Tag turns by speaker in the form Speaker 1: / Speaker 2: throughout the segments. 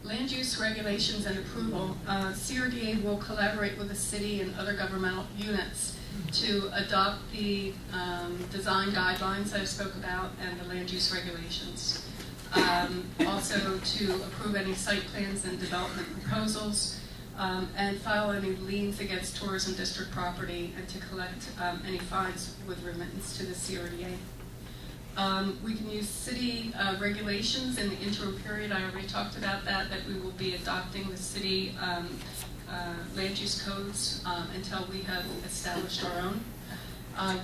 Speaker 1: Land use regulations and approval. CRDA will collaborate with the city and other governmental units to adopt the design guidelines I spoke about and the land use regulations. Also to approve any site plans and development proposals, and file any liens against tourism district property, and to collect any fines with remittance to the CRDA. We can use city regulations in the interim period. I already talked about that we will be adopting the city land use codes until we have established our own.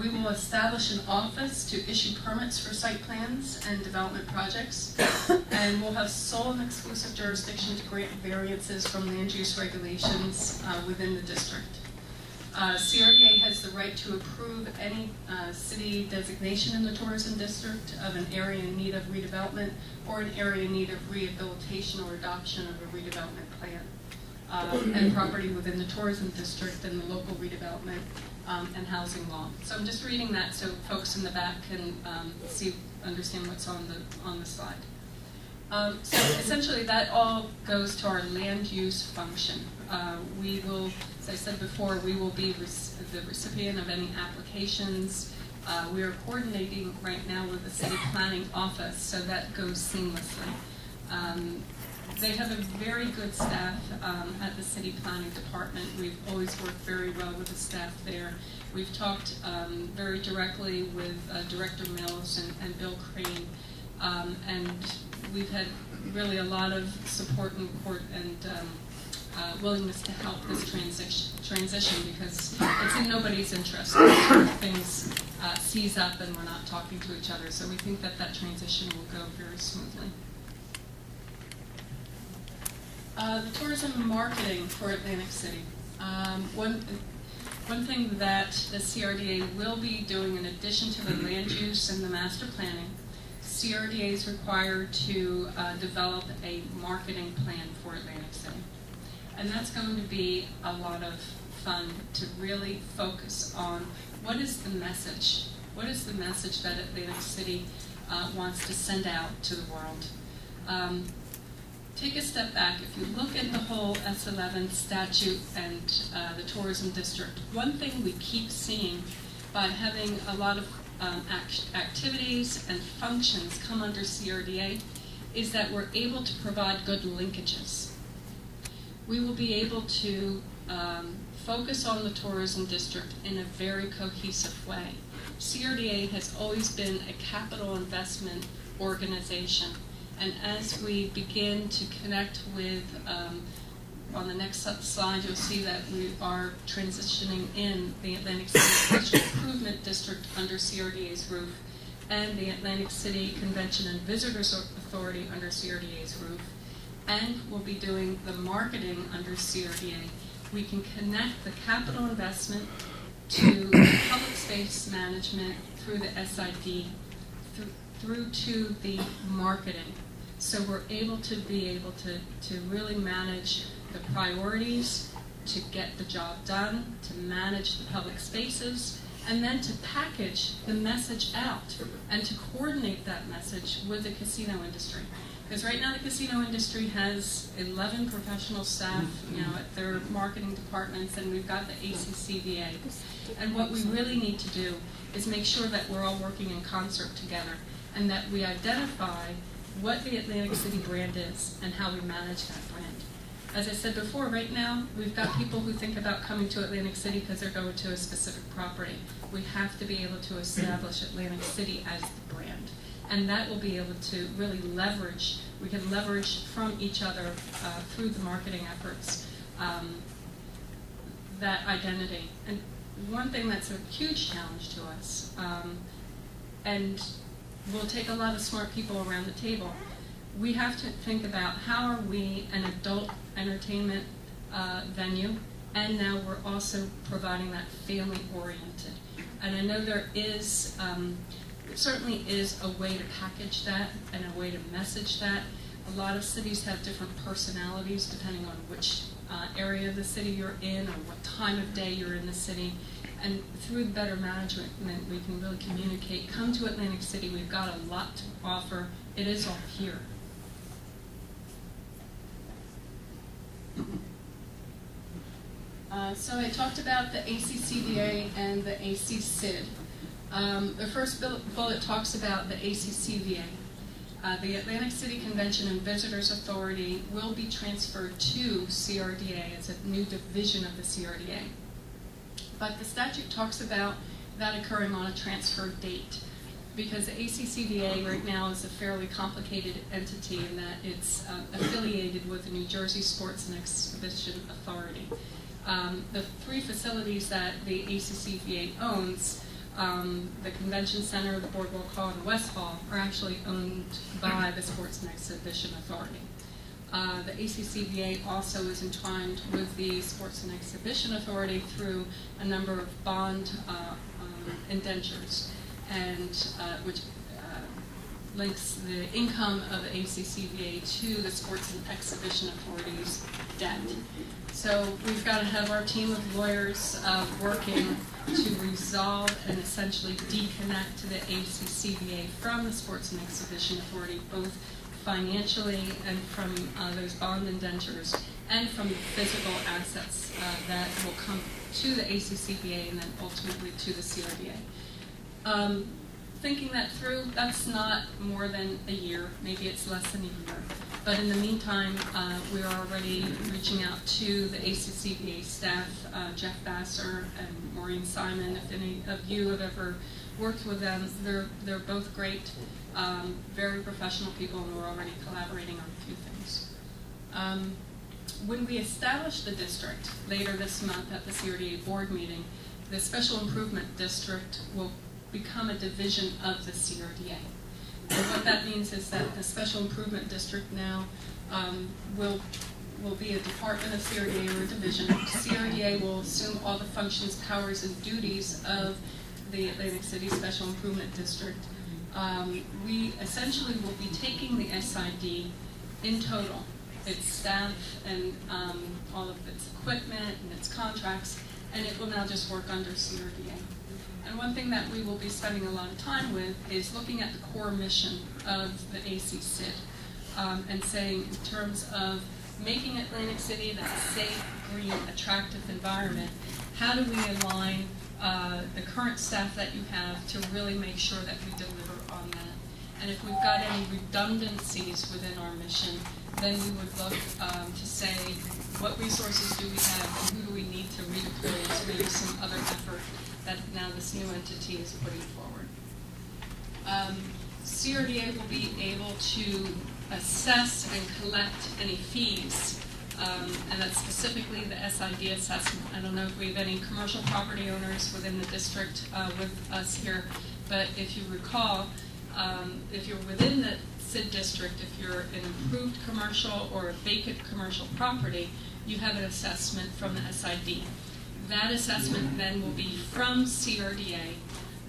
Speaker 1: We will establish an office to issue permits for site plans and development projects, and we'll have sole and exclusive jurisdiction to grant variances from land use regulations within the district. CRDA has the right to approve any city designation in the tourism district of an area in need of redevelopment or an area in need of rehabilitation or adoption of a redevelopment plan, and property within the tourism district and the local redevelopment and housing law. So I'm just reading that so folks in the back can understand what's on the slide. So essentially that all goes to our land use function. We will, as I said before, we will be the recipient of any applications. We are coordinating right now with the city planning office, so that goes seamlessly. They have a very good staff at the city planning department. We've always worked very well with the staff there. We've talked very directly with Director Mills and Bill Crane, and we've had really a lot of support and willingness to help this transition because it's in nobody's interest if things seize up and we're not talking to each other. So we think that that transition will go very smoothly. The tourism marketing for Atlantic City. One thing that the CRDA will be doing in addition to the land use and the master planning, CRDA is required to develop a marketing plan for Atlantic City. And that's going to be a lot of fun to really focus on what is the message? What is the message that Atlantic City wants to send out to the world? Take a step back. If you look at the whole S11 statute and the tourism district, one thing we keep seeing by having a lot of activities and functions come under CRDA is that we're able to provide good linkages. We will be able to focus on the tourism district in a very cohesive way. CRDA has always been a capital investment organization. And as we begin to connect with, on the next slide, you'll see that we are transitioning in the Atlantic City Special Improvement District under CRDA's roof, and the Atlantic City Convention and Visitors Authority under CRDA's roof, and we'll be doing the marketing under CRDA. We can connect the capital investment to public space management through the SID, through to the marketing. So we're able to really manage the priorities, to get the job done, to manage the public spaces, and then to package the message out and to coordinate that message with the casino industry. Because right now the casino industry has 11 professional staff, at their marketing departments, and we've got the ACCVA. And what we really need to do is make sure that we're all working in concert together, and that we identify what the Atlantic City brand is and how we manage that brand. As I said before, right now we've got people who think about coming to Atlantic City because they're going to a specific property. We have to be able to establish Atlantic City as the brand, and that will be able to really leverage. We can leverage from each other through the marketing efforts that identity. And one thing that's a huge challenge to us, and will take a lot of smart people around the table. We have to think about how are we an adult entertainment venue, and now we're also providing that family-oriented. And I know there certainly is a way to package that and a way to message that. A lot of cities have different personalities depending on which area of the city you're in or what time of day you're in the city. And through better management, we can really communicate. Come to Atlantic City. We've got a lot to offer. It is all here. So I talked about the ACCVA and the ACCID. The first bullet talks about the ACCVA. The Atlantic City Convention and Visitors Authority will be transferred to CRDA as a new division of the CRDA. But the statute talks about that occurring on a transfer date, because the ACCVA right now is a fairly complicated entity in that it's affiliated with the New Jersey Sports and Exhibition Authority. The three facilities that the ACCVA owns, the Convention Center, the Boardwalk Hall, and West Hall, are actually owned by the Sports and Exhibition Authority. The ACCVA also is entwined with the Sports and Exhibition Authority through a number of bond indentures, and which links the income of the ACCVA to the Sports and Exhibition Authority's debt. So we've got to have our team of lawyers working to resolve and essentially deconnect the ACCVA from the Sports and Exhibition Authority, both financially and from those bond indentures and from the physical assets that will come to the ACCVA and then ultimately to the CRDA. Thinking that through, that's not more than a year, maybe it's less than a year. But in the meantime, we are already reaching out to the ACCVA staff, Jeff Vassar and Maureen Simon. If any of you have ever worked with them, they're both great, very professional people, and we're already collaborating on a few things. When we establish the district later this month at the CRDA board meeting, the Special Improvement District will become a division of the CRDA. And what that means is that the Special Improvement District now will be a department of CRDA or a division. CRDA will assume all the functions, powers, and duties of the Atlantic City Special Improvement District. We essentially will be taking the SID in total, its staff and all of its equipment and its contracts, and it will now just work under CRDA. And one thing that we will be spending a lot of time with is looking at the core mission of the ACCID and saying, in terms of making Atlantic City that safe, green, attractive environment, how do we align the current staff that you have to really make sure that we deliver on that? And if we've got any redundancies within our mission, then we would look to say, what resources do we have and who do we need to redeploy to maybe some other effort that now this new entity is putting forward. CRDA will be able to assess and collect any fees, and that's specifically the SID assessment. I don't know if we have any commercial property owners within the district with us here, but if you recall, if you're within the CID district, if you're an improved commercial or a vacant commercial property, you have an assessment from the SID. That assessment then will be from CRDA,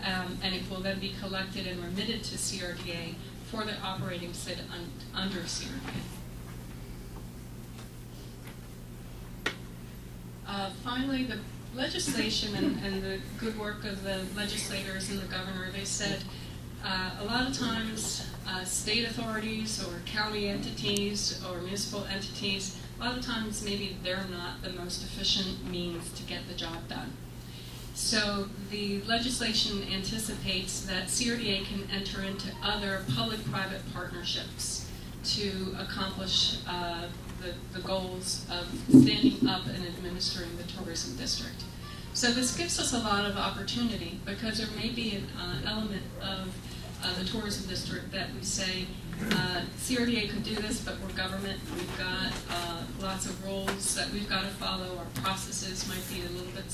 Speaker 1: and it will then be collected and remitted to CRDA for the operating CID under CRDA. Finally, the legislation and the good work of the legislators and the governor, they said a lot of times state authorities or county entities or municipal entities, a lot of times maybe they're not the most efficient means to get the job done. So the legislation anticipates that CRDA can enter into other public-private partnerships to accomplish the goals of standing up and administering the tourism district. So this gives us a lot of opportunity, because there may be an element of the tourism district that we say, CRDA could do this, but we're government. We've got lots of rules that we've got to follow. Our processes might be a little bit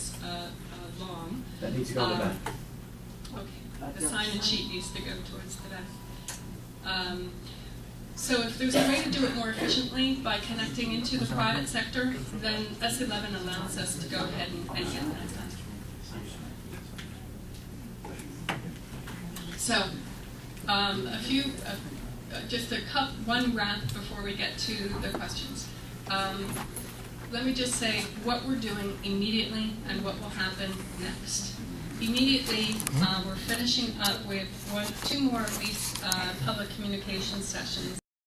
Speaker 1: long.
Speaker 2: That needs to go to the back.
Speaker 1: Okay, the sign-in sheet needs to go towards the back. So if there's a way to do it more efficiently by connecting into the private sector, then S11 allows us to go ahead and get that done. So, one wrap before we get to the questions. Let me just say what we're doing immediately and what will happen next. Immediately, we're finishing up with two more of these public communication sessions.